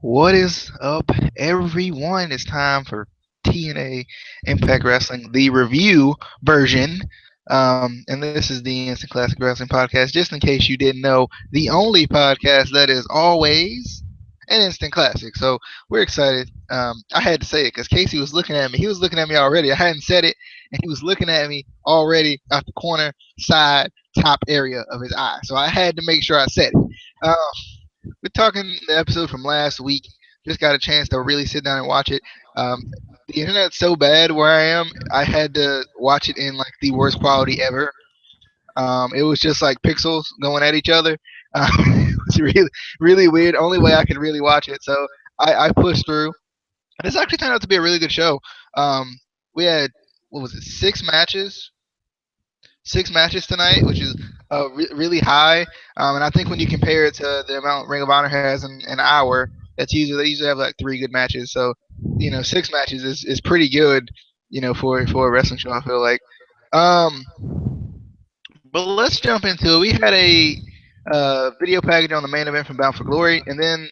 What is up, everyone? It's time for TNA Impact Wrestling, the review version. And this is the Instant Classic Wrestling Podcast. Just in case you didn't know, the only podcast that is always an instant classic. So we're excited. I had to say it because Casey was looking at me. He was looking at me already. I hadn't said it, and he was looking at me already out the corner, side, top area of his eye. So I had to make sure I said it. We're talking the episode from last week. Just got a chance to really sit down and watch it. Um, the internet's so bad where I am, I had to watch it in like the worst quality ever. It was just like pixels going at each other. It was really weird. Only way I could really watch it. So I pushed through. And it's actually turned out to be a really good show. We had, what was it, six matches tonight, which is really high. And I think when you compare it to the amount Ring of Honor has in an hour, they usually have like three good matches. So six matches is pretty good. For a wrestling show, I feel like. Um, but let's jump into it. We had a video package on the main event from Bound for Glory, and then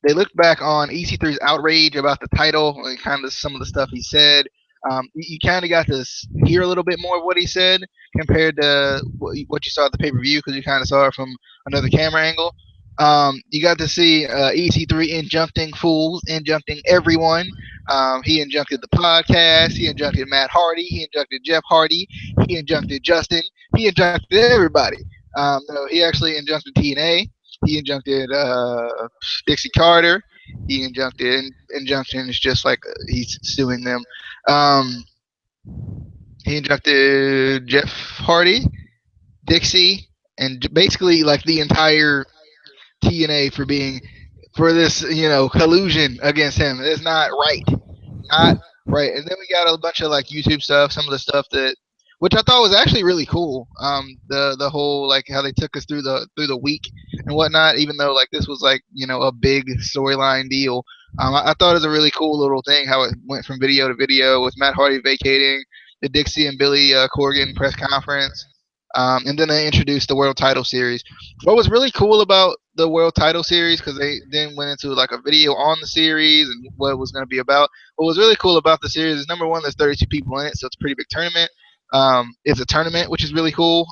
they looked back on EC3's outrage about the title and kind of some of the stuff he said. You kind of got to hear a little bit more of what he said compared to what you saw at the pay-per-view because you kind of saw it from another camera angle. You got to see EC3 injuncting fools, injuncting everyone. He injuncted the podcast. He injuncted Matt Hardy. He injuncted Jeff Hardy. He injuncted Justin. He injuncted everybody. No, he actually injuncted TNA. He injuncted Dixie Carter. He injuncted injunction is just like he's suing them. Um, he injuncted Jeff Hardy, Dixie, and basically like the entire TNA for this collusion against him. It's not right, not right. And then we got a bunch of like YouTube stuff, some of the stuff that which I thought was actually really cool. The whole like how they took us through the week and whatnot. Even though like this was like a big storyline deal, I thought it was a really cool little thing how it went from video to video with Matt Hardy vacating the Dixie and Billy Corgan press conference. And then they introduced the World Title Series. What was really cool about the World Title Series, because they then went into like a video on the series and what it was going to be about. What was really cool about the series is number one, there's 32 people in it, so it's a pretty big tournament. It's a tournament, which is really cool.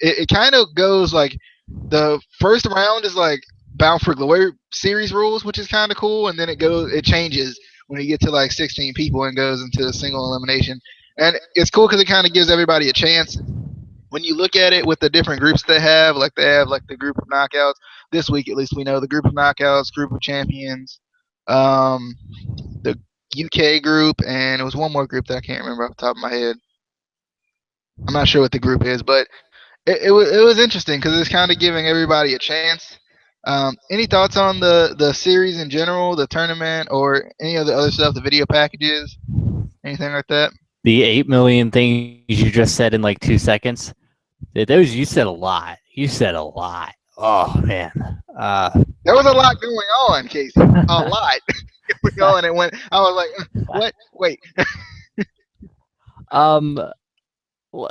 It kind of goes like the first round is like Bound for Glory series rules, which is kind of cool, and then it changes when you get to like 16 people and goes into a single elimination. And it's cool because it kind of gives everybody a chance. When you look at it with the different groups they have like the group of knockouts. This week, at least, we know the group of knockouts, group of champions, the UK group, and it was one more group that I can't remember off the top of my head. I'm not sure what the group is, but it was interesting because it's kind of giving everybody a chance. Any thoughts on the series in general, the tournament, or any of the other stuff, the video packages, anything like that? The 8 million things you just said in like 2 seconds. You said a lot. You said a lot. Oh man. There was a lot going on, Casey. A lot going on. And when I was like, what? Wait.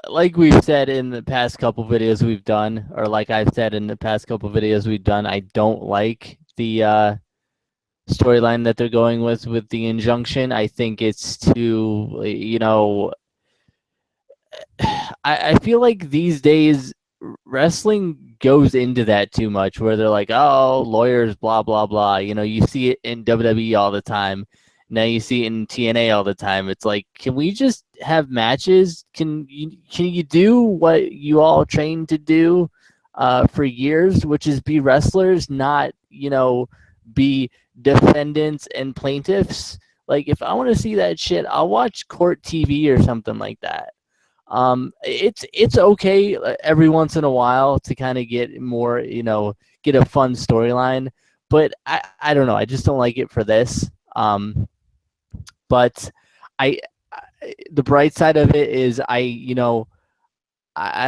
Like we've said in the past couple videos we've done, or like I've said in the past couple videos we've done, I don't like the storyline that they're going with the injunction. I think it's too, I feel like these days wrestling goes into that too much where they're like, oh, lawyers, blah, blah, blah. You see it in WWE all the time. Now you see it in TNA all the time. It's like, can we just have matches? Can you do what you all trained to do for years, which is be wrestlers, not, be defendants and plaintiffs? Like, if I want to see that shit, I'll watch court TV or something like that. It's okay every once in a while to kind of get more, get a fun storyline, but I don't know. I just don't like it for this. But the bright side of it is I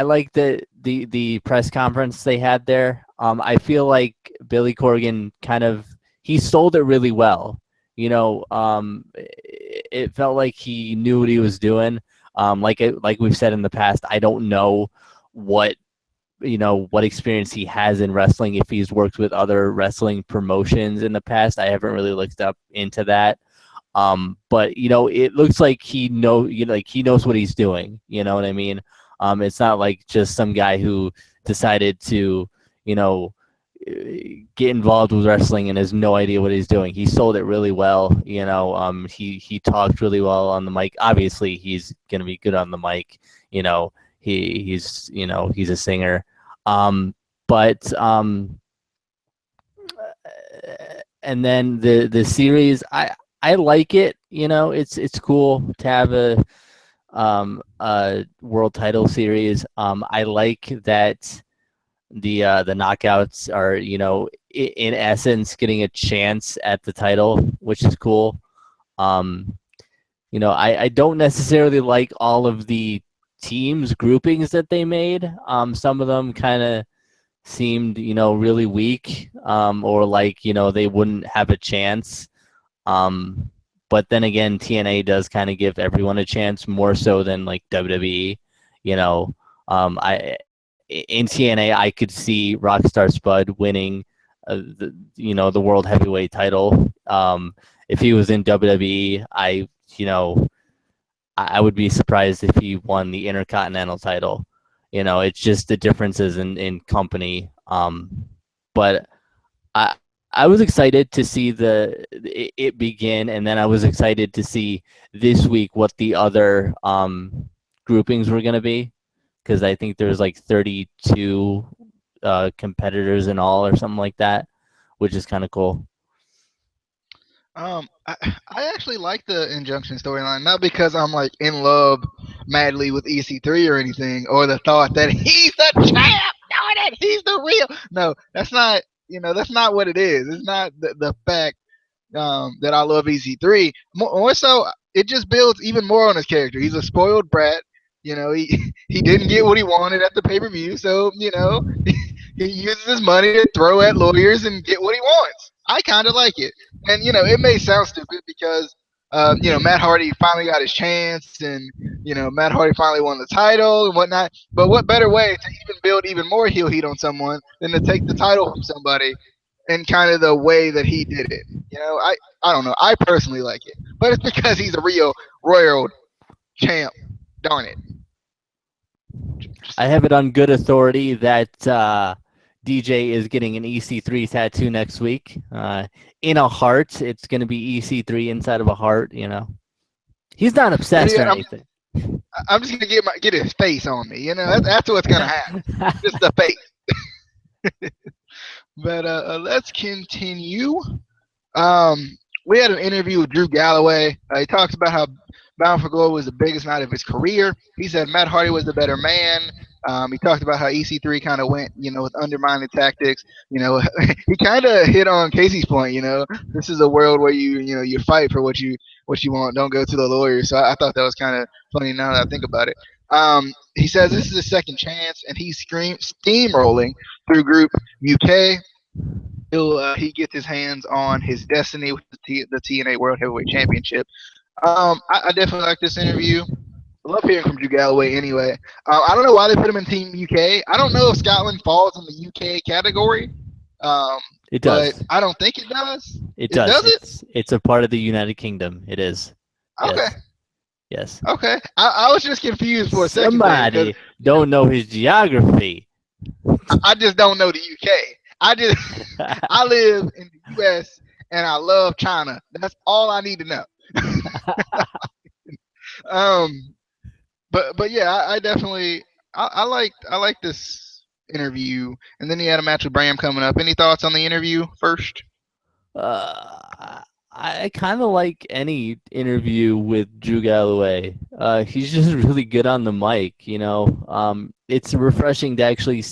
like the press conference they had there. I feel like Billy Corgan he sold it really well. It felt like he knew what he was doing. Like we've said in the past, I don't know what what experience he has in wrestling, if he's worked with other wrestling promotions in the past. I haven't really looked up into that. But it looks like he knows what he's doing. You know what I mean? It's not like just some guy who decided to, get involved with wrestling and has no idea what he's doing. He sold it really well. He talked really well on the mic. Obviously, he's gonna be good on the mic. He's a singer. But and then the series, I like it. It's cool to have a world title series. I like that the knockouts are, in essence getting a chance at the title, which is cool. I don't necessarily like all of the teams groupings that they made. Some of them kind of seemed, really weak, or like, they wouldn't have a chance. But then again, TNA does kind of give everyone a chance, more so than like WWE. In TNA, I could see Rockstar Spud winning, the World Heavyweight title. If he was in WWE, I would be surprised if he won the Intercontinental title. It's just the differences in company. But I was excited to see it begin, and then I was excited to see this week what the other groupings were going to be, because I think there's like 32 competitors in all or something like that, which is kind of cool. I actually like the Injunction storyline, not because I'm like in love madly with EC3 or anything, or the thought that he's the champ, darn it, he's the real. No, that's not. That's not what it is. It's not the fact that I love EC3. More so, it just builds even more on his character. He's a spoiled brat. He didn't get what he wanted at the pay-per-view, so he uses his money to throw at lawyers and get what he wants. I kind of like it, and it may sound stupid because Matt Hardy finally got his chance, and Matt Hardy finally won the title and whatnot. But what better way to even build even more heel heat on someone than to take the title from somebody in kind of the way that he did it? I don't know. I personally like it, but it's because he's a real royal champ. Darn it. I have it on good authority that DJ is getting an EC3 tattoo next week. In a heart. It's going to be EC3 inside of a heart. He's not obsessed or anything. I'm just going to get his face on me. That's what's going to happen. Just the face. But let's continue. We had an interview with Drew Galloway. He talks about how Bound for Glory was the biggest night of his career. He said Matt Hardy was the better man. He talked about how EC3 kind of went, with undermining tactics. He kind of hit on Casey's point. This is a world where you fight for what you want. Don't go to the lawyers. So I thought that was kind of funny now that I think about it. He says this is his second chance, and he's steamrolling through Group UK. He gets his hands on his destiny with the TNA World Heavyweight Championship. I definitely like this interview. I love hearing from Drew Galloway anyway. I don't know why they put him in Team UK. I don't know if Scotland falls in the UK category. It does. But I don't think it does. It does. It's a part of the United Kingdom. It is. Okay. Yes. Okay. I was just confused for a second. Somebody don't know his geography. I just don't know the UK. I live in the US and I love China. That's all I need to know. But yeah, I definitely I like this interview. And then he had a match with Bram coming up. Any thoughts on the interview first? I kind of like any interview with Drew Galloway. He's just really good on the mic, It's refreshing to actually,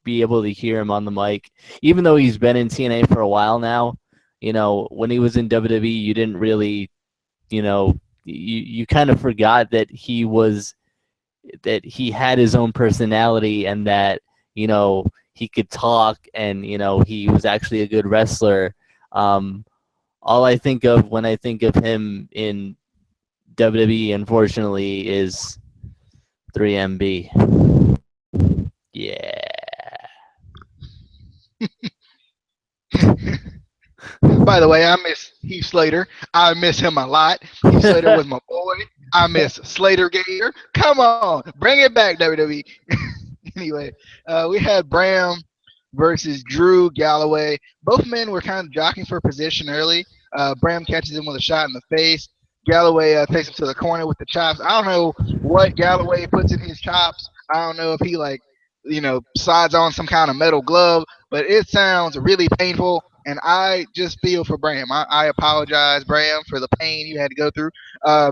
be able to hear him on the mic, even though he's been in TNA for a while now. When he was in WWE, you didn't really, you kind of forgot that he had his own personality and that, he could talk and, he was actually a good wrestler. All I think of when I think of him in WWE, unfortunately, is 3MB. Yeah. By the way, I miss Heath Slater. I miss him a lot. Heath Slater was my boy. I miss Slater Gator. Come on, bring it back, WWE. Anyway, we had Bram versus Drew Galloway. Both men were kind of jockeying for position early. Bram catches him with a shot in the face. Galloway takes him to the corner with the chops. I don't know what Galloway puts in his chops. I don't know if he slides on some kind of metal glove, but it sounds really painful. And I just feel for Bram. I apologize, Bram, for the pain you had to go through.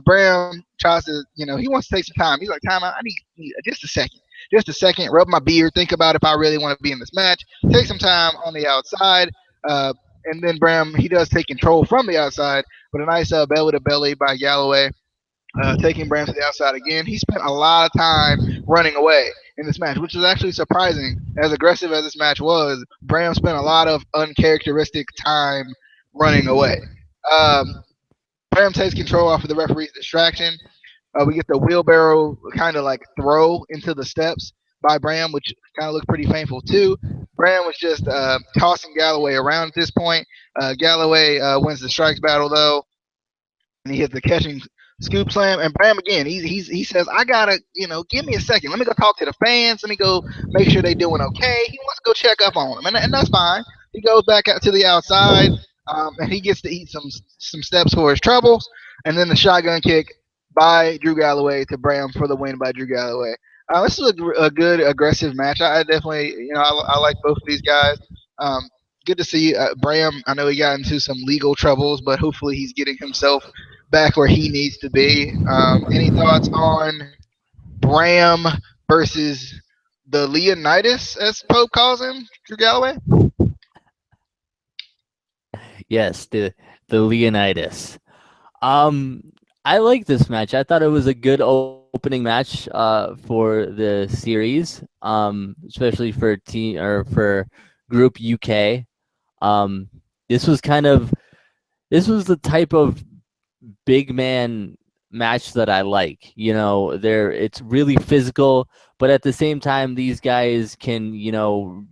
Bram tries to, he wants to take some time. He's like, time out. I need just a second. Just a second. Rub my beard. Think about if I really want to be in this match. Take some time on the outside. And then Bram, he does take control from the outside, but a nice belly to belly by Galloway, taking Bram to the outside again. He spent a lot of time running away in this match, which is actually surprising. As aggressive as this match was, Bram spent a lot of uncharacteristic time running away. Um, Bram takes control off of the referee's distraction. We get the wheelbarrow kind of like throw into the steps by Bram, which kind of looked pretty painful too. Bram was just tossing Galloway around at this point. Galloway wins the strikes battle though, and he hits the catching scoop slam. And Bram again, he says, I gotta, give me a second. Let me go talk to the fans. Let me go make sure they're doing okay. He wants to go check up on them, and that's fine. He goes back out to the outside, and he gets to eat some steps for his troubles. And then the shotgun kick by Drew Galloway to Bram for the win by Drew Galloway. This was a good aggressive match. I definitely, I like both of these guys. Um, Good to see Bram. I know he got into some legal troubles, but hopefully he's getting himself back where he needs to be. Any thoughts on Bram versus the Leonidas, as Pope calls him, Drew Galloway? Yes, the Leonidas. I like this match. I thought it was a good opening match for the series, especially for team or for Group UK. Um, this was the type of big man match that I like. It's really physical, but at the same time, these guys can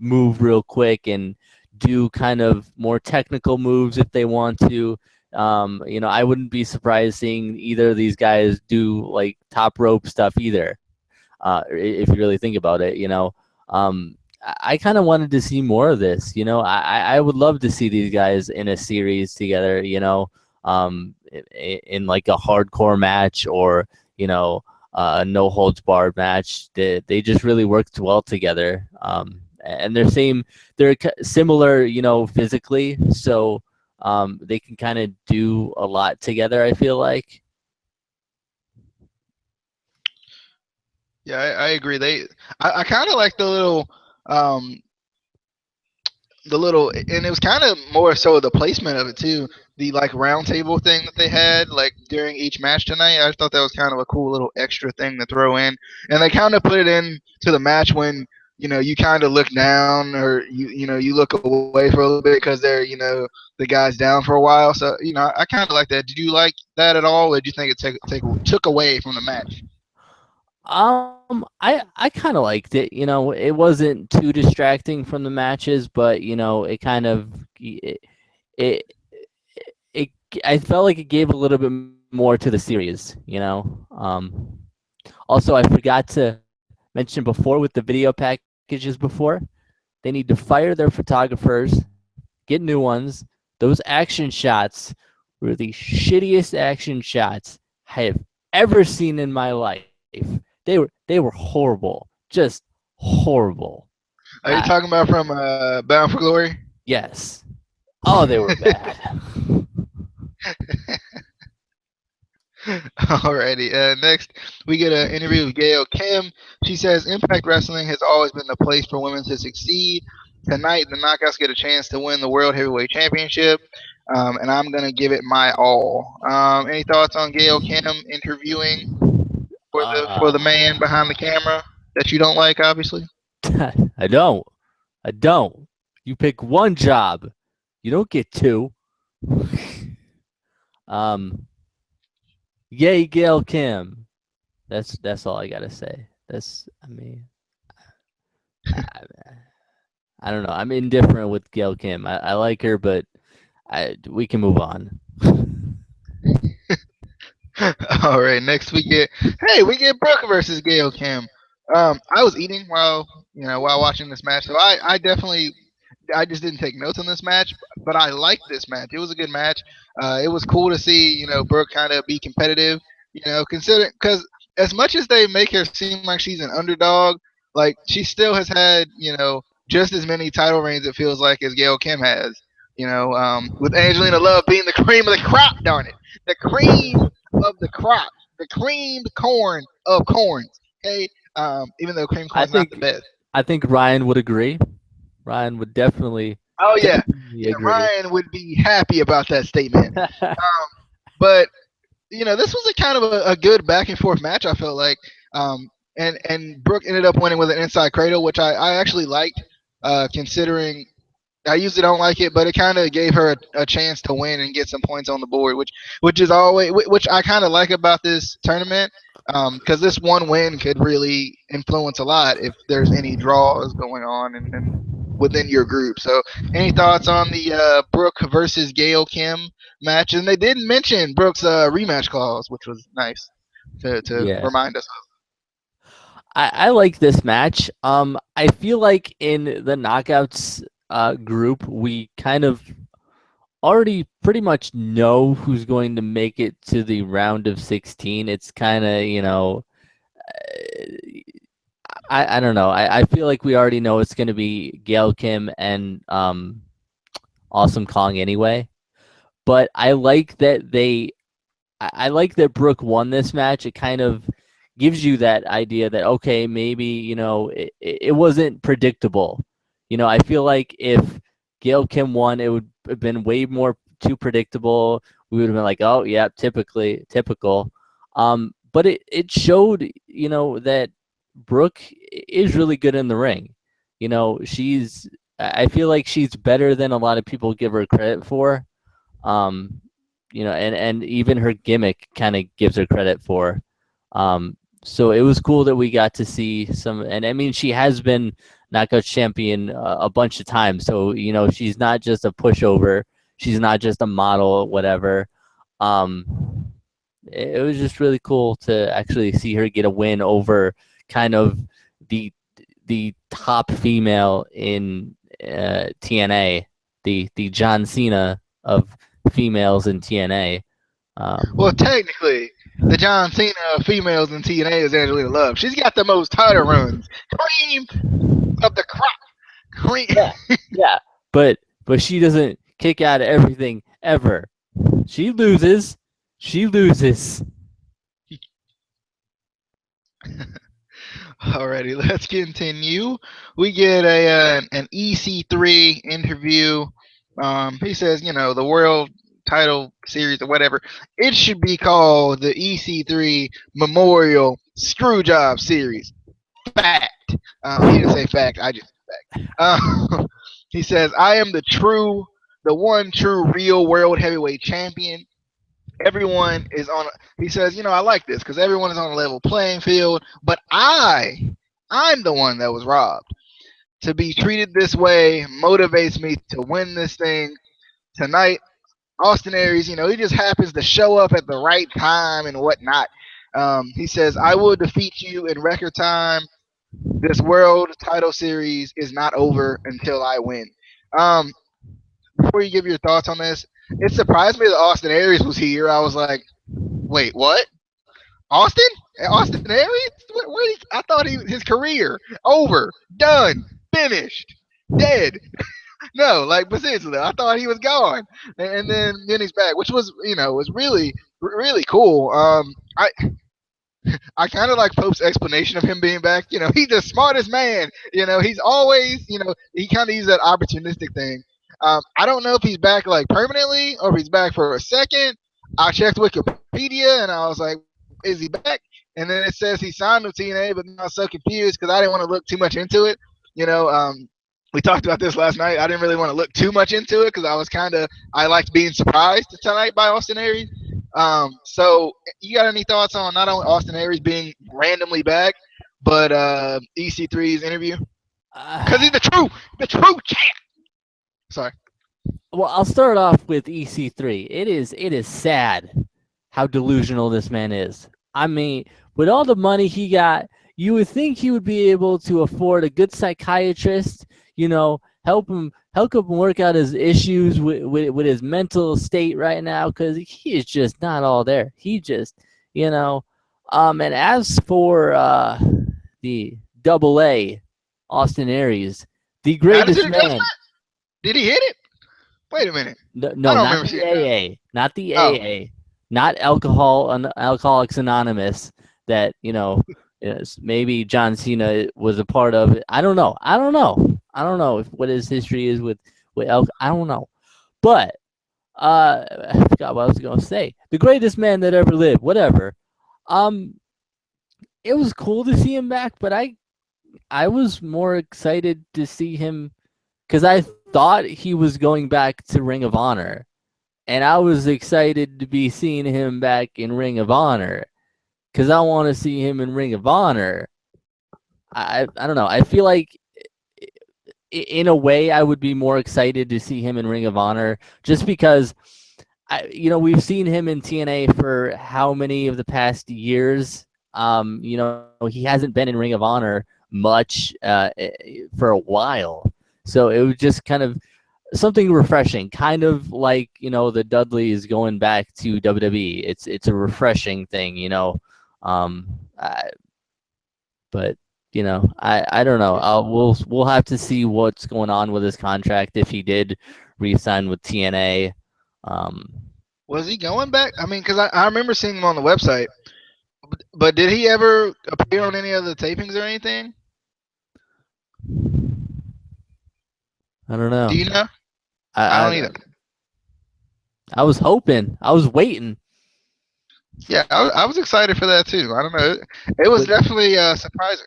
move real quick and do kind of more technical moves if they want to. I wouldn't be surprised seeing either of these guys do like top rope stuff either. If you really think about it, I kind of wanted to see more of this. I would love to see these guys in a series together. In like a hardcore match or a no holds barred match. They just really worked well together. And they're similar, physically, so they can kind of do a lot together, I feel like. Yeah, I agree. I kind of like um, and it was kind of more so the placement of it too. The like round table thing that they had like during each match tonight. I thought that was kind of a cool little extra thing to throw in, and they kind of put it in to the match when you kind of look down or you look away for a little bit because they're the guy's down for a while. So I kind of like that. Did you like that at all, or did you think it took away from the match? I kind of liked it. It wasn't too distracting from the matches, but it kind of it, it I felt like it gave a little bit more to the series. Also, I forgot to mention before with the video packages before, they need to fire their photographers, get new ones. Those action shots were the shittiest action shots I have ever seen in my life. They were horrible, just horrible. Are you talking about from Bound for Glory? Yes. Oh, they were bad. Alrighty. Next, we get an interview with Gail Kim. She says Impact Wrestling has always been the place for women to succeed. Tonight, the Knockouts get a chance to win the World Heavyweight Championship, and I'm gonna give it my all. Any thoughts on Gail Kim interviewing for the man behind the camera that you don't like, obviously? I don't. I don't. You pick one job. You don't get two. Yay, Gail Kim. That's all I gotta say. I I don't know. I'm indifferent with Gail Kim. I like her, but we can move on. All right, next we get Brooke versus Gail Kim. I was eating while watching this match, so I just didn't take notes on this match, but I liked this match. It was a good match. It was cool to see Brooke kind of be competitive. Considering because as much as they make her seem like she's an underdog, like she still has had just as many title reigns it feels like as Gail Kim has. With Angelina Love being the cream of the crop, darn it, the cream of the crop, the creamed corn of corns. Okay, even though cream I corn's not the think best. I think Ryan would agree. Ryan would definitely Oh yeah, definitely agree. Ryan would be happy about that statement. But this was a kind of a good back and forth match. I felt like, and Brooke ended up winning with an inside cradle, which I actually liked, considering I usually don't like it, but it kind of gave her a chance to win and get some points on the board, which is always which I kind of like about this tournament, because this one win could really influence a lot if there's any draws going on and within your group. So, any thoughts on the Brooke versus Gail Kim match? And they didn't mention Brooke's rematch clause, which was nice to Yeah. remind us. I like this match. I feel like in the knockouts group, we kind of already pretty much know who's going to make it to the round of 16. It's kind of, I don't know. I feel like we already know it's going to be Gail Kim and Awesome Kong anyway. But I like that I like that Brooke won this match. It kind of gives you that idea that, okay, maybe, it wasn't predictable. I feel like if Gail Kim won, it would have been way more too predictable. We would have been like, oh yeah, typical. But it showed, that Brooke is really good in the ring. I feel like she's better than a lot of people give her credit for. Um, and even her gimmick kind of gives her credit for. So it was cool that we got to see some, and I mean, she has been knockout champion a bunch of times. So, she's not just a pushover. She's not just a model, whatever. It was just really cool to actually see her get a win over kind of the top female in TNA, the John Cena of females in TNA. Well, technically, the John Cena of females in TNA is Angelina Love. She's got the most title runs. Cream of the crop. Cream. Yeah, but she doesn't kick out of everything ever. She loses. Alrighty, let's continue. We get an EC3 interview. He says, the world title series or whatever, it should be called the EC3 Memorial Screwjob Series. Fact. He didn't say fact. I just said fact. He says, I am the one true real world heavyweight champion. Everyone is on. He says, I like this because everyone is on a level playing field, but I'm the one that was robbed. To be treated this way motivates me to win this thing tonight. Austin Aries, he just happens to show up at the right time and whatnot. He says, I will defeat you in record time. This world title series is not over until I win. Before you give your thoughts on this, it surprised me that Austin Aries was here. I was like, wait, what? Austin? Austin Aries? I thought his career over, done, finished, dead. No, like but seriously, I thought he was gone, and then he's back, which was really cool. I kind of like Pope's explanation of him being back. He's the smartest man. He's always, he kind of uses that opportunistic thing. I don't know if he's back like permanently or if he's back for a second. I checked Wikipedia and I was like, is he back? And then it says he signed with TNA, but I was so confused because I didn't want to look too much into it. We talked about this last night. I didn't really want to look too much into it because I liked being surprised tonight by Austin Aries. So you got any thoughts on not only Austin Aries being randomly back, but EC3's interview? Because he's the true champ. Sorry. Well, I'll start off with EC3. It is sad how delusional this man is. I mean, with all the money he got, you would think he would be able to afford a good psychiatrist, help him work out his issues with his mental state right now, because he is just not all there. He just, and as for the double A Austin Aries, the greatest Attitude man. adjustment? Did he hit it? Wait a minute. No, I don't not remember the seeing that. AA, not the Oh, AA, not Alcoholics Anonymous. That maybe John Cena was a part of it. I don't know. I don't know what his history is with I don't know. But I forgot what I was gonna say. The greatest man that ever lived. Whatever. Um, it was cool to see him back, but I was more excited to see him because I thought he was going back to Ring of Honor, and I was excited to be seeing him back in Ring of Honor because I want to see him in Ring of Honor. I don't know. I feel like in a way I would be more excited to see him in Ring of Honor just because we've seen him in TNA for how many of the past years. He hasn't been in Ring of Honor much for a while. So it was just kind of something refreshing, kind of like the Dudleys going back to WWE. It's a refreshing thing, um, I, but I don't know. We'll have to see what's going on with his contract if he did re-sign with TNA. was he going back? I mean, because I remember seeing him on the website. But did he ever appear on any of the tapings or anything? I don't know. Do you know? I I, don't I either. I was hoping. I was waiting. Yeah, I was excited for that too. I don't know. It was But definitely surprising.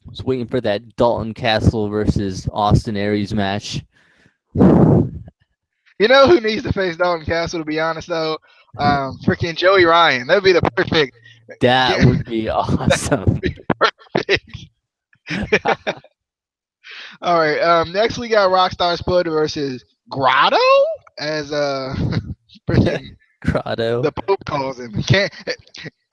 I was waiting for that Dalton Castle versus Austin Aries match. You know who needs to face Dalton Castle? To be honest, though, freaking Joey Ryan. That'd be the perfect. That would be awesome. Perfect. All right. Next we got Rockstar Spud versus Grado as freaking Grotto. the Pope calls him. Can't.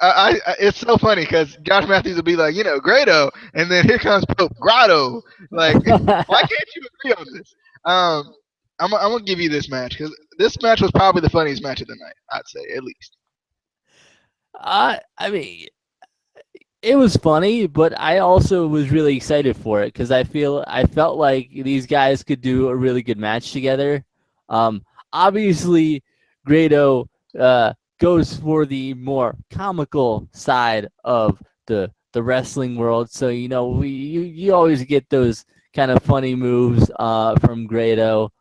It's so funny because Josh Matthews will be like, Grado, and then here comes Pope Grotto. Like, why can't you agree on this? I'm gonna give you this match because this match was probably the funniest match of the night. I'd say at least. I mean, it was funny, but I also was really excited for it because I felt like these guys could do a really good match together. Obviously, Grado goes for the more comical side of the wrestling world, so you always get those kind of funny moves from Grotto,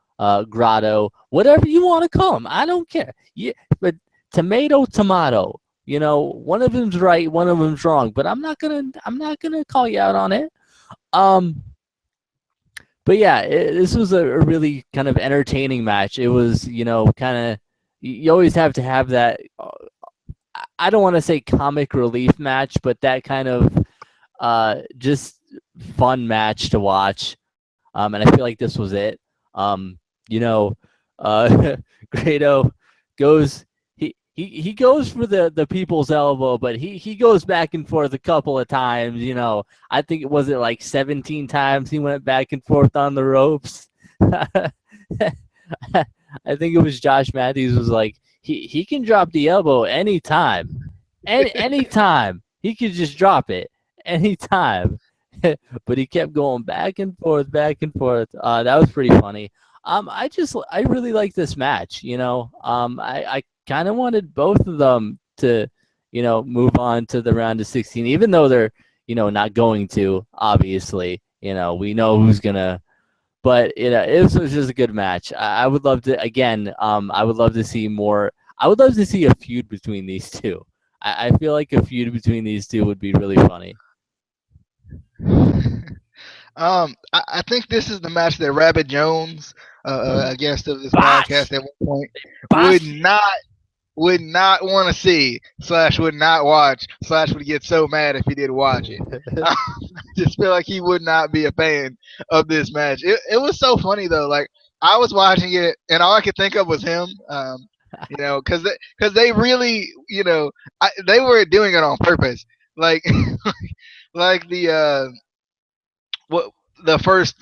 whatever you want to call them. I don't care. Yeah, but tomato. One of them's right, one of them's wrong, but I'm not gonna call you out on it. Um, but yeah, this was a really kind of entertaining match. It was, kind of you always have to have that. I don't want to say comic relief match, but that kind of just fun match to watch. And I feel like this was it. You know, Grado goes he goes for the people's elbow, but he goes back and forth a couple of times. I think it was like 17 times he went back and forth on the ropes. I think it was Josh Matthews was like he can drop the elbow anytime, anytime he could just drop it anytime. But he kept going back and forth, back and forth. That was pretty funny. I really like this match. I kind of wanted both of them to, move on to the round of 16, even though they're, not going to. Obviously, we know who's gonna. But it was just a good match. I would love to again. I would love to see more. I would love to see a feud between these two. I feel like a feud between these two would be really funny. I think this is the match that Rabbit Jones, a guest of this Bosh, podcast at one point, would bosh. not would not want to see slash would not watch slash would get so mad if he did watch it. I just feel like he would not be a fan of this match. It was so funny though. Like I was watching it and all I could think of was him. Because they really, they were doing it on purpose. Like like what the first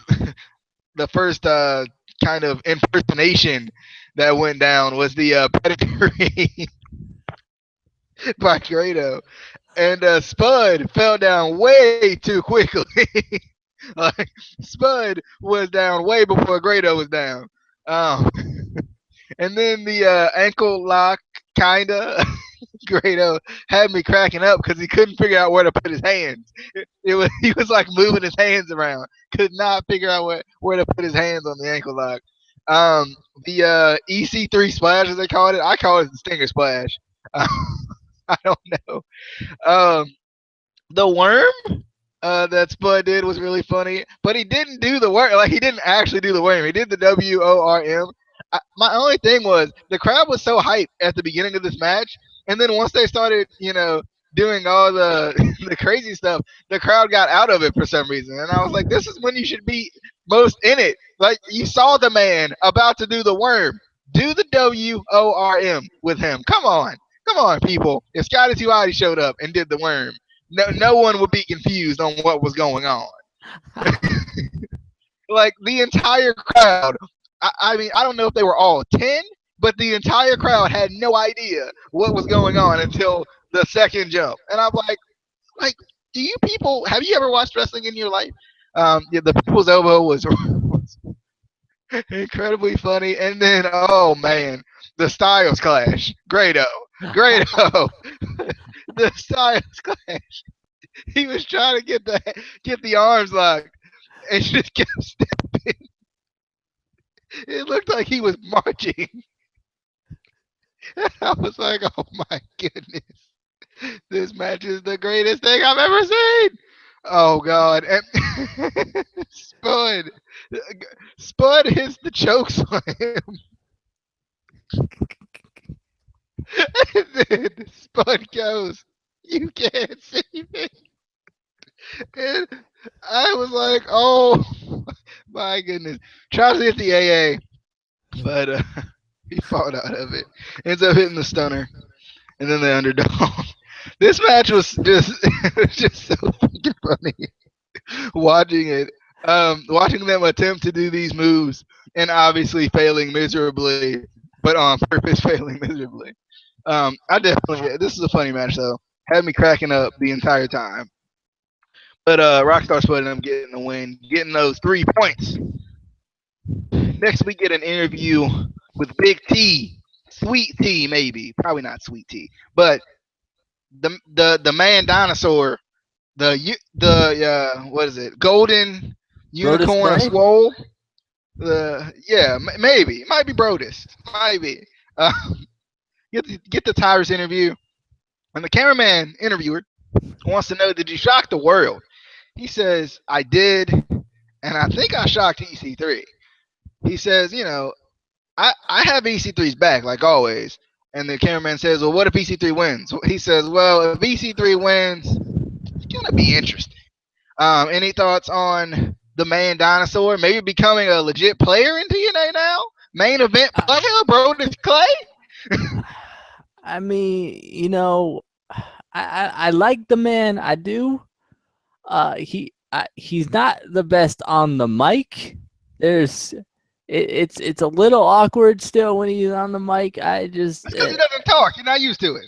the first kind of impersonation that went down was the pedigree by Grado, and Spud fell down way too quickly. Like Spud was down way before Grado was down. Um, and then the ankle lock, kinda. Grado had me cracking up because he couldn't figure out where to put his hands. He was like moving his hands around, could not figure out where to put his hands on the ankle lock. The EC3 splash, as they called it, I call it the stinger splash. I don't know. Um, the worm that Spud did was really funny, but he didn't do the worm. Like he didn't actually do the worm. He did the WORM. My only thing was the crowd was so hyped at the beginning of this match, and then once they started, doing all the the crazy stuff, the crowd got out of it for some reason. And I was like, this is when you should be most in it. Like you saw the man about to do the worm. Do the WORM with him. Come on, people. If Scotty 2 Hotty showed up and did the worm, no one would be confused on what was going on. Like the entire crowd. I mean, I don't know if they were all 10, but the entire crowd had no idea what was going on until the second jump. And I'm like, do you people have you ever watched wrestling in your life? Yeah, the people's elbow was incredibly funny. And then, oh man, the styles clash. Grado, the styles clash. He was trying to get the arms locked, and just kept stepping. It looked like he was marching. I was like, oh my goodness, this match is the greatest thing I've ever seen. Oh god, and Spud, Spud hits the choke slam, and then Spud goes, "You can't see me." And I was like, oh my goodness. Tries to hit the AA, but he fought out of it. Ends up hitting the stunner, and then the underdog. This match was just so fucking funny. Watching it, watching them attempt to do these moves and obviously failing miserably, but on purpose failing miserably. I definitely. This is a funny match though. Had me cracking up the entire time. But Rockstar Spud and them getting the win, getting those 3 points. Next, we get an interview with Big T, Sweet T, maybe, probably not Sweet T, but the man dinosaur, the what is it? Golden Unicorn of Swole. Maybe it might be Brodus, might be. Get the Tyrus interview, and the cameraman interviewer wants to know, did you shock the world? He says, I did, and I think I shocked EC3. He says, I have EC3's back, like always. And the cameraman says, well, what if EC3 wins? He says, well, if EC3 wins, it's going to be interesting. Any thoughts on the man dinosaur maybe becoming a legit player in TNA now? Main event player, Brodus Clay? I mean, I like the man. I do. He's not the best on the mic. It's a little awkward still when he's on the mic. That's because he doesn't talk. You're not used to it.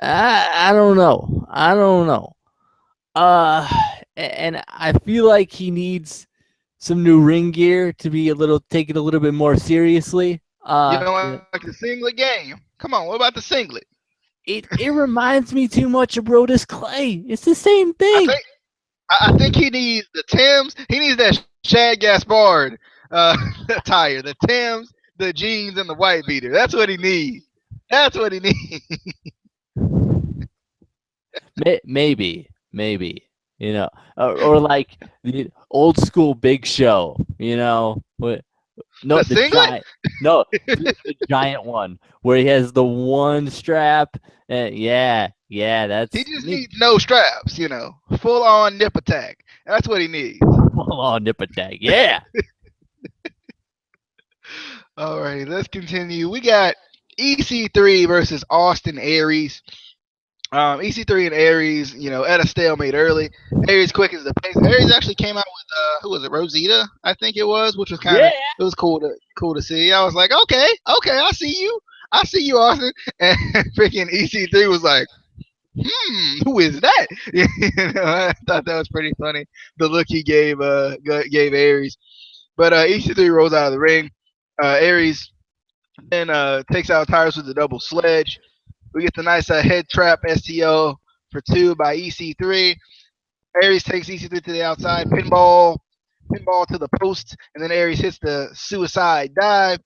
I don't know. And I feel like he needs some new ring gear to be take it a little bit more seriously. You know, like the singlet game. Come on, what about the singlet? It reminds me too much of Brodus Clay. It's the same thing. I think he needs the Timbs. He needs that Shad Gaspard attire. The Timbs, the jeans, and the white beater. That's what he needs. Maybe. Or like the old school Big Show. No, The the singlet? giant. No, the giant one where he has the one strap. Yeah, yeah, He that's just needs no straps, full on nip attack. That's what he needs. full on nip attack. Yeah. All right, let's continue. We got EC3 versus Austin Aries. EC3 and Aries, at a stalemate early. Aries quickens the pace. Aries actually came out with who was it? Rosita, I think it was, which was Yeah. it was cool to see. I was like, okay, I see you, Austin. And freaking EC3 was like, who is that? I thought that was pretty funny. The look he gave Aries. But EC3 rolls out of the ring. Aries then takes out Tyrus with a double sledge. We get the nice head trap STO for 2 by EC3. Aries takes EC3 to the outside, pinball to the post, and then Aries hits the suicide dive.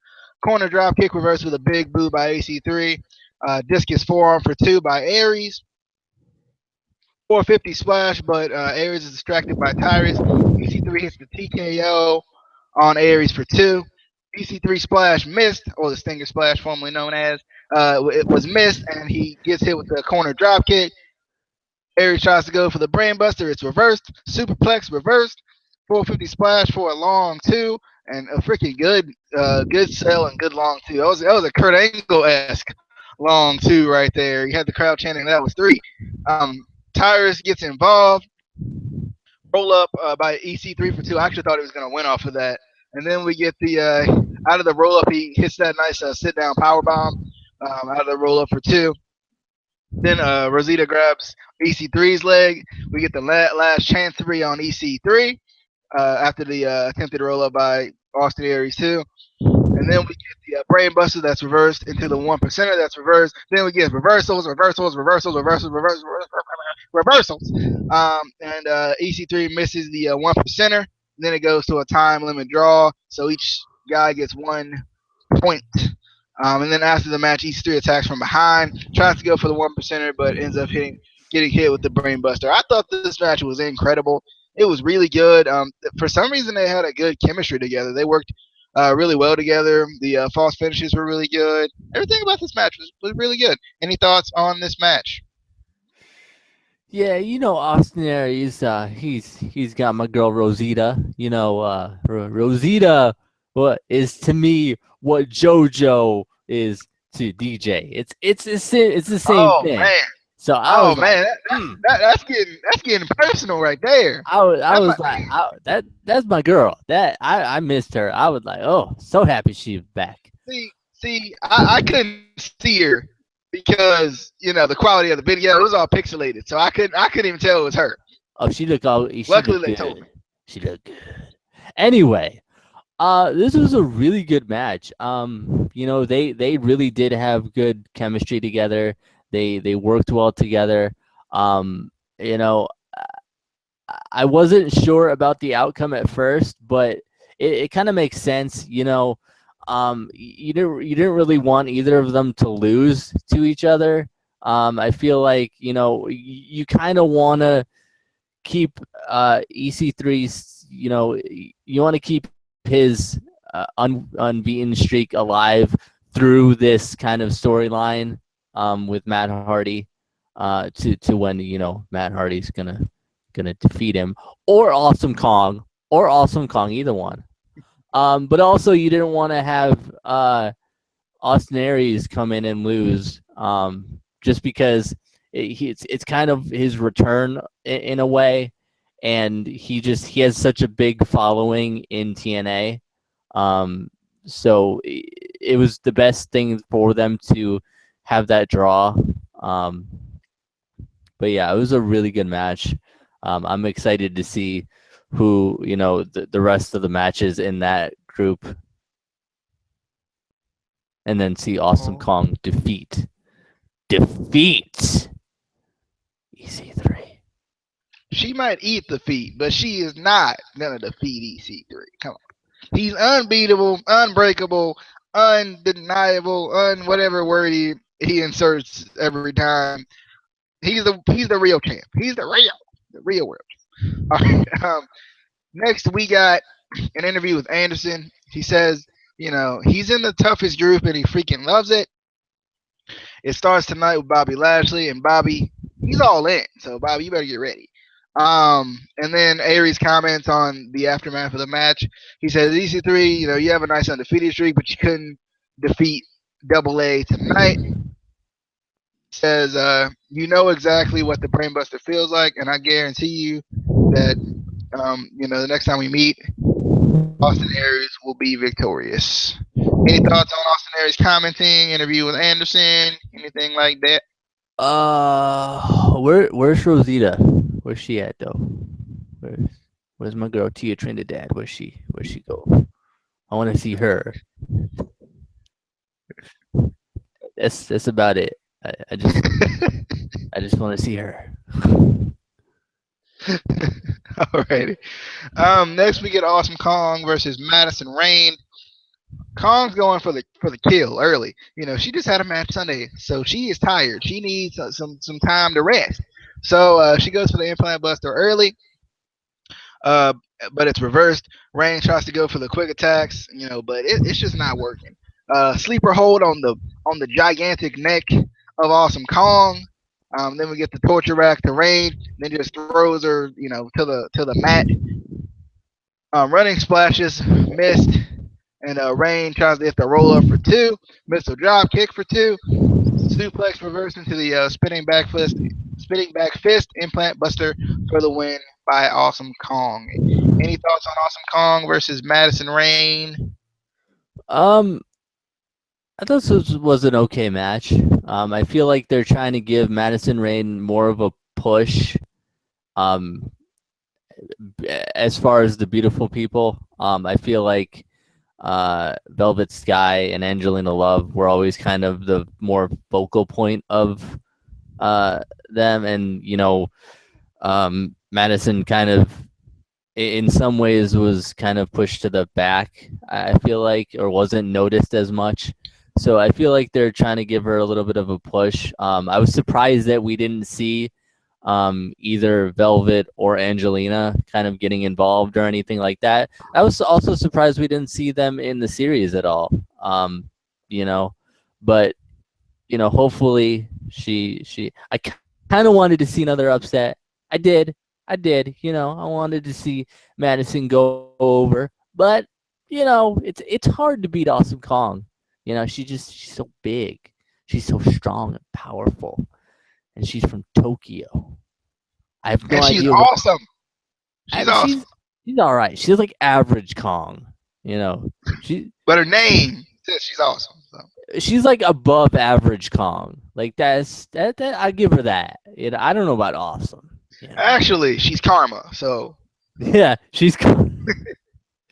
Corner drop kick reverse with a big boot by EC3. Discus forearm for 2 by Aries. 450 splash, but Aries is distracted by Tyrus. EC3 hits the TKO on Aries for 2. EC3 splash missed, or the Stinger splash, formerly known as. It was missed, and he gets hit with the corner drop kick. Aries tries to go for the brain buster. It's reversed. Superplex reversed. 450 splash for a long 2, and a freaking good sell and good long 2. That was a Kurt Angle-esque long 2 right there. You had the crowd chanting that was 3. Tyrus gets involved. Roll up by EC3 for 2. I actually thought he was going to win off of that. And then we get the out of the roll up, he hits that nice sit down power bomb out of the roll up for 2. Then Rosita grabs EC3's leg. We get the last chancery on EC3 after the attempted roll up by Austin Aries too. And then we get the brain buster that's reversed into the 1%er that's reversed. Then we get reversals. And EC3 misses the 1%er. Then it goes to a time limit draw. So each guy gets 1 point. And then after the match, EC3 attacks from behind, tries to go for the 1%er, but ends up getting hit with the brain buster. I thought this match was incredible. It was really good. For some reason, they had a good chemistry together. They worked really well together. The false finishes were really good. Everything about this match was really good. Any thoughts on this match? Yeah, Austin Aries, he's got my girl Rosita. Rosita what is to me what JoJo is to DJ. It's the same thing. Man. So I was man, that's getting personal right there. I was like, that's my girl. That I missed her. I was like, oh, so happy she's back. See, I couldn't see her because the quality of the video, it was all pixelated, so I couldn't even tell it was her. Oh, she looked all. Luckily, they told me. She looked good. Anyway, this was a really good match. They really did have good chemistry together. They worked well together. I wasn't sure about the outcome at first, but it kind of makes sense. You didn't really want either of them to lose to each other. I feel like you kind of want to keep EC3's. You want to keep his unbeaten streak alive through this kind of storyline with Matt Hardy to when Matt Hardy's gonna defeat him, or Awesome Kong, either one. But also you didn't want to have Austin Aries come in and lose just because it's kind of his return in a way. And he has such a big following in TNA. So it was the best thing for them to have that draw. But yeah, it was a really good match. I'm excited to see who, the rest of the matches in that group. And then see Awesome Kong defeat EC3. She might eat the feet, but she is not gonna defeat EC3. Come on, he's unbeatable, unbreakable, undeniable, whatever word he inserts every time. He's the real champ. He's the real world. All right. Next we got an interview with Anderson. He says, he's in the toughest group and he freaking loves it. It starts tonight with Bobby Lashley, and Bobby, he's all in. So Bobby, you better get ready. And then Aries comments on the aftermath of the match. He says, EC3, you have a nice undefeated streak, but you couldn't defeat Double A tonight. Says, you know exactly what the Brainbuster feels like, and I guarantee you that, the next time we meet, Austin Aries will be victorious. Any thoughts on Austin Aries commenting, interview with Anderson, anything like that? Where's Rosita? Where's she at though? Where's my girl Tia Trinidad? Where's she go? I want to see her. That's about it. I just want to see her. Alrighty. Next we get Awesome Kong versus Madison Rayne. Kong's going for the kill early. She just had a match Sunday, so she is tired. She needs some time to rest. So she goes for the implant buster early. But it's reversed. Rayne tries to go for the quick attacks, but it's just not working. Sleeper hold on the gigantic neck of Awesome Kong. Then we get the torture rack to Rayne. Then just throws her, to the mat. Running splashes missed, and Rayne tries to hit the roll up for 2. Missile drop kick for 2. Suplex reverse into the spinning back fist implant buster for the win by Awesome Kong. Any thoughts on Awesome Kong versus Madison Rayne? I thought this was an okay match. I feel like they're trying to give Madison Rayne more of a push. As far as the beautiful people, I feel like Velvet Sky and Angelina Love were always kind of the more focal point of them, and Madison kind of in some ways was kind of pushed to the back, I feel like, or wasn't noticed as much. So I feel like they're trying to give her a little bit of a push. I was surprised that we didn't see either Velvet or Angelina kind of getting involved or anything like that. I was also surprised we didn't see them in the series at all. But hopefully I kind of wanted to see another upset. I did. I wanted to see Madison go over, but it's hard to beat Awesome Kong. She's so big. She's so strong and powerful. And she's from Tokyo. I have no idea. She's awesome. Awesome. She's all right. She's like average Kong, But her name says she's awesome. So. She's like above average Kong. Like that I give her that. I don't know about awesome. Actually, she's Karma. So yeah, she's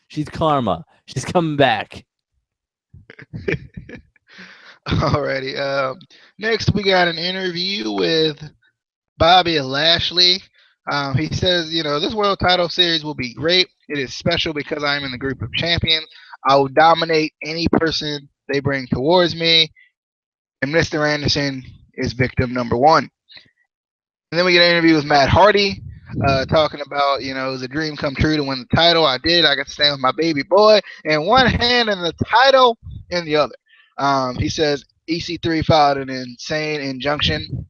she's Karma. She's coming back. Alrighty. Next, we got an interview with Bobby Lashley. He says, this world title series will be great. It is special because I'm in the group of champions. I will dominate any person they bring towards me. And Mr. Anderson is victim number 1. And then we get an interview with Matt Hardy, talking about, it was a dream come true to win the title. I did. I got to stand with my baby boy in one hand and the title in the other. He says EC3 filed an insane injunction.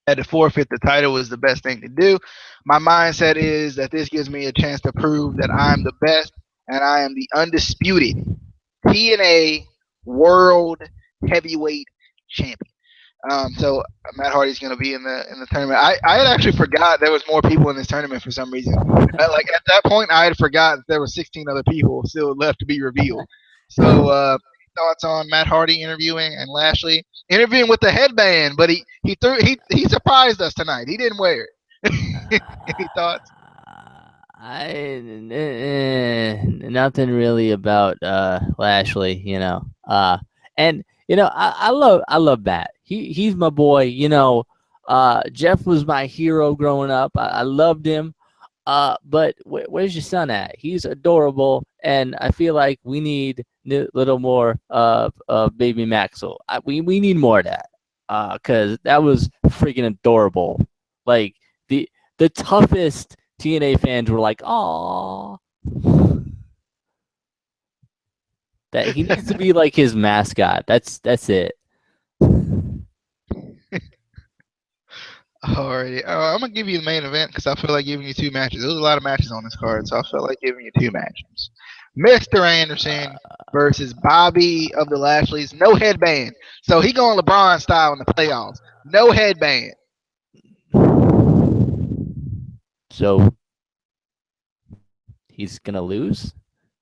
Had to forfeit the title was the best thing to do. My mindset is that this gives me a chance to prove that I'm the best and I am the undisputed TNA World Heavyweight Champion. So Matt Hardy's going to be in the tournament. I had actually forgot there was more people in this tournament for some reason. Like at that point, I had forgot that there were 16 other people still left to be revealed. So thoughts on Matt Hardy interviewing and Lashley interviewing with the headband, but he surprised us tonight. He didn't wear it. Any thoughts? Nothing really about Lashley, and I love Matt. He's my boy. Jeff was my hero growing up. I loved him. But where's your son at? He's adorable, and I feel like we need a little more of baby Maxwell. We need more of that, because that was freaking adorable. Like the toughest TNA fans were like, "Aw." That he needs to be like his mascot. That's it. Alrighty, I'm gonna give you the main event because I feel like giving you two matches. There was a lot of matches on this card, so I felt like giving you two matches. Mr. Anderson versus Bobby of the Lashleys. No headband, so he going LeBron style in the playoffs. No headband. So he's gonna lose.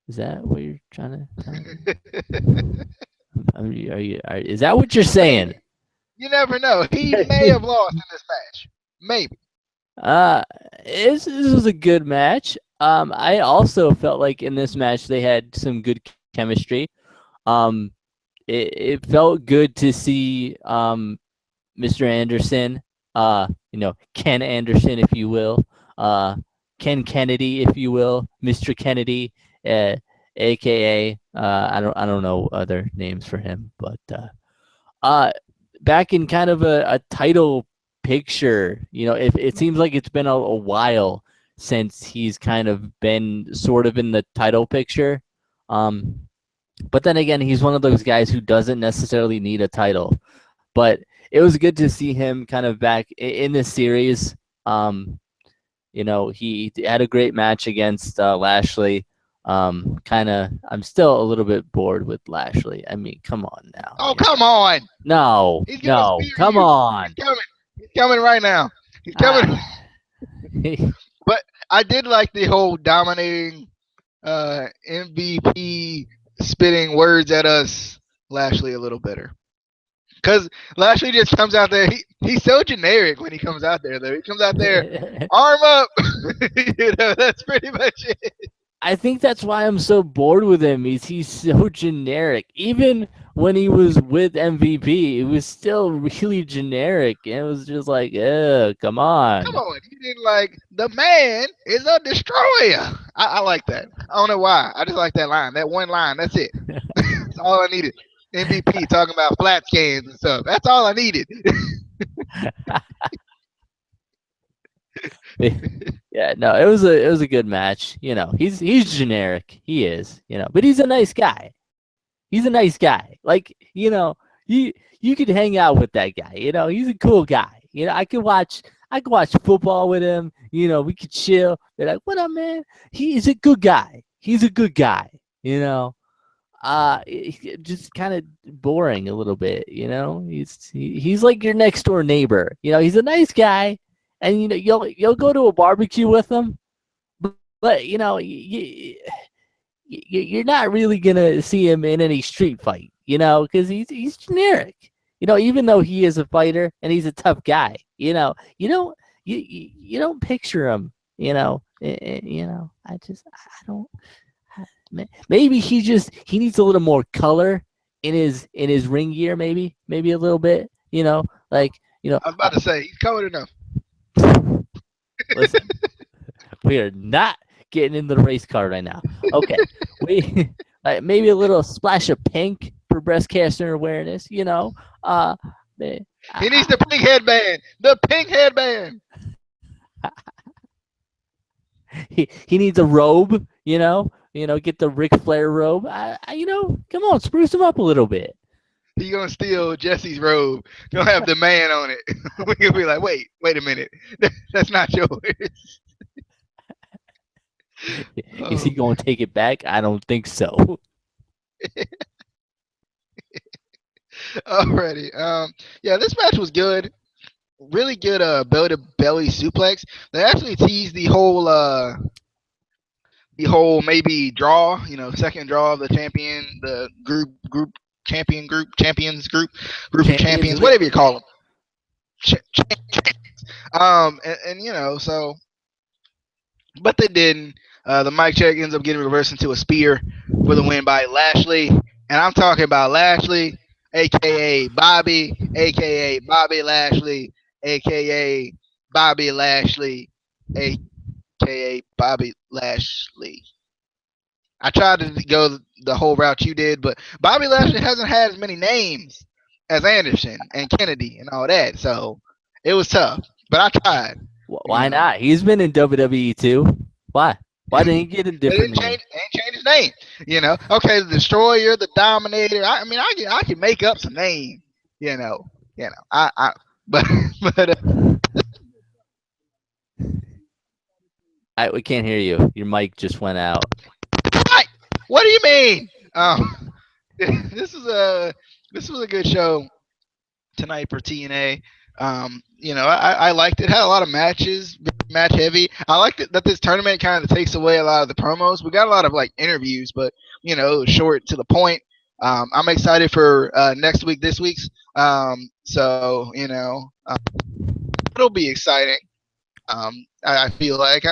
Is that what you're trying to tell me? Is that what you're saying? You never know. He may have lost in this match. Maybe. This was a good match. I also felt like in this match they had some good chemistry. It felt good to see Mr. Anderson, Ken Anderson, if you will, Ken Kennedy, if you will, Mr. Kennedy, aka I don't know other names for him, but back in kind of a title picture. It seems like it's been a while since he's kind of been sort of in the title picture. But then again, he's one of those guys who doesn't necessarily need a title. But it was good to see him kind of back in this series. He had a great match against Lashley. I'm still a little bit bored with Lashley. I mean, come on now. Oh, come on. No, come on. He's coming right now. He's coming. But I did like the whole dominating MVP spitting words at us Lashley a little better. Because Lashley just comes out there. He's so generic when he comes out there, though. He comes out there, arm up. That's pretty much it. I think that's why I'm so bored with him. He's so generic. Even when he was with MVP, it was still really generic. It was just like, come on. Come on. He didn't like, the man is a destroyer. I like that. I don't know why. I just like that line. That one line. That's it. That's all I needed. MVP talking about flat cans and stuff. That's all I needed. Yeah, no, it was a good match. He's generic. He is, but he's a nice guy. He's a nice guy. Like, you could hang out with that guy. He's a cool guy. I could watch football with him. We could chill. They're like, what up, man? He's a good guy. He's a good guy. Just kind of boring a little bit. He's like your next door neighbor. He's a nice guy. And you'll go to a barbecue with him, but you're not really gonna see him in any street fight, because he's generic. Even though he is a fighter and he's a tough guy, you don't picture him. I don't. Maybe he needs a little more color in his ring gear. Maybe a little bit. I was about to say he's covered enough. Listen, we are not getting into the race car right now. Okay, we maybe a little splash of pink for breast cancer awareness. He needs the pink headband. The pink headband. He needs a robe. Get the Ric Flair robe. Come on, spruce him up a little bit. He gonna steal Jesse's robe. Gonna have the man on it. We're gonna be like, wait a minute, that's not yours. Is he gonna take it back? I don't think so. Alrighty. Yeah, this match was good. Really good. Belly to belly suplex. They actually teased the whole maybe draw. Second draw of the champion, the group champions group of champions, whatever you call them. So, but they didn't. The mic check ends up getting reversed into a spear for the win by Lashley, and I'm talking about Lashley, aka Bobby, aka Bobby Lashley, aka Bobby Lashley, aka Bobby Lashley. I tried to go the whole route you did, but Bobby Lashley hasn't had as many names as Anderson and Kennedy and all that, so it was tough. But I tried. Why not? He's been in WWE too. Why? Why didn't he get a They different didn't name? change his name. Okay, the Destroyer, the Dominator. I mean, I can make up some names. You know, I but but We can't hear you. Your mic just went out. what do you mean? This is a this was a good show tonight for TNA. I liked it. Had a lot of matches, match heavy. I liked it that this tournament kind of takes away a lot of the promos. We got a lot of like interviews, but short to the point. I'm excited for next week, this week's. So it'll be exciting. I feel like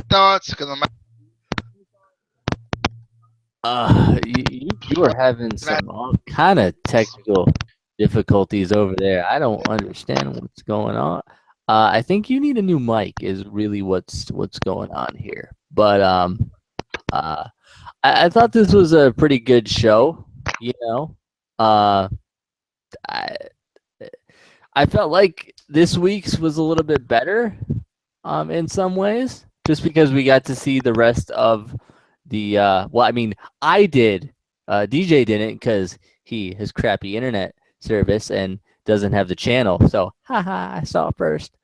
thoughts because I'm You are having some all kind of technical difficulties over there. I don't understand what's going on. I think you need a new mic is really what's going on here. But I thought this was a pretty good show. I I felt like this week's was a little bit better, in some ways, just because we got to see the rest of the. Well, I mean, I did. DJ didn't because he has crappy internet service and doesn't have the channel. So, haha, I saw it first.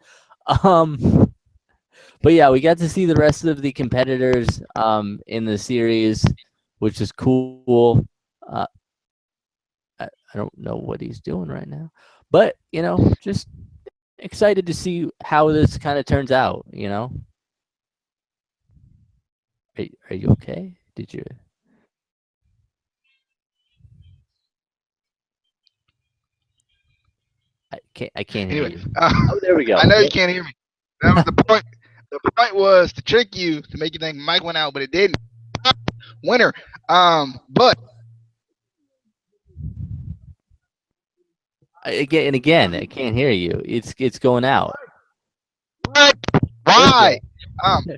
But yeah, we got to see the rest of the competitors in the series, which is cool. I don't know what he's doing right now, but just excited to see how this kind of turns out. Are you okay? Did you? I can't hear anyway. you. Oh, there we go. I know you can't hear me. That was the point. The point was to trick you to make you think Mike went out, but it didn't. Winner. But Again, I can't hear you. It's going out. why?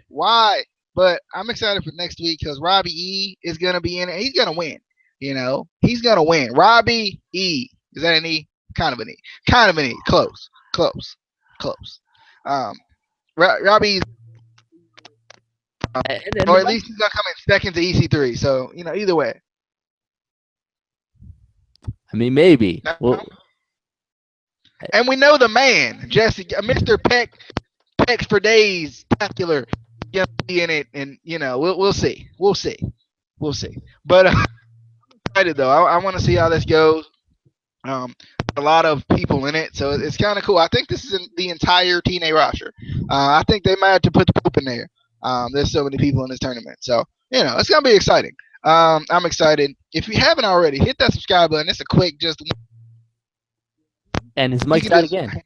Why? But I'm excited for next week because Robbie E is gonna be in it. He's gonna win. He's gonna win. Robbie E. Is that an E? Kind of an E. Kind of an E. Close. Close. Close. Robbie, or at least he's gonna come in second to EC3. So either way. I mean, maybe. Well, and we know the man, Jesse, Mr. Pecs for days, spectacular, be in it, and we'll see, But I'm excited though. I want to see how this goes. A lot of people in it, so it's kind of cool. I think this is the entire TNA roster. I think they might have to put the poop in there. There's so many people in this tournament, so it's gonna be exciting. I'm excited. If you haven't already, hit that subscribe button. It's a quick just. And his mic's out again.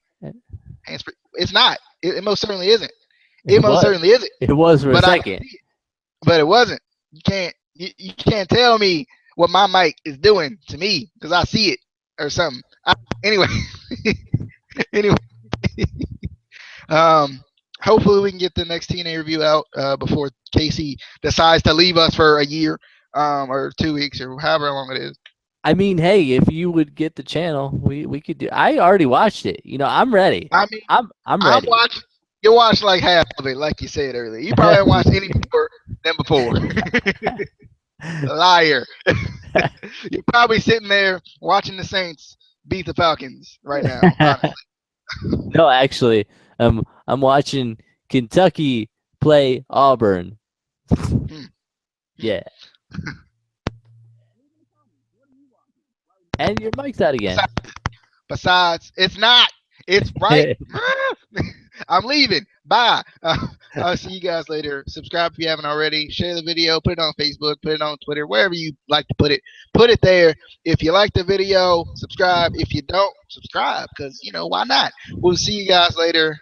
It's not. It most certainly isn't. It most certainly isn't. It was for a second. But it wasn't. You can't tell me what my mic is doing to me because I see it or something. Anyway. Hopefully we can get the next TNA review out before Casey decides to leave us for a year or 2 weeks or however long it is. I mean, hey, if you would get the channel, we could do. I already watched it. I'm ready. I mean, I'm ready. You watched like half of it, like you said earlier. You probably haven't watched any more than before. Liar. You're probably sitting there watching the Saints beat the Falcons right now. Honestly. No, actually, I'm watching Kentucky play Auburn. Yeah. And your mic's out again. Besides, it's not. It's right. I'm leaving. Bye. I'll see you guys later. Subscribe if you haven't already. Share the video. Put it on Facebook. Put it on Twitter. Wherever you like to put it. Put it there. If you like the video, subscribe. If you don't, subscribe because, why not? We'll see you guys later.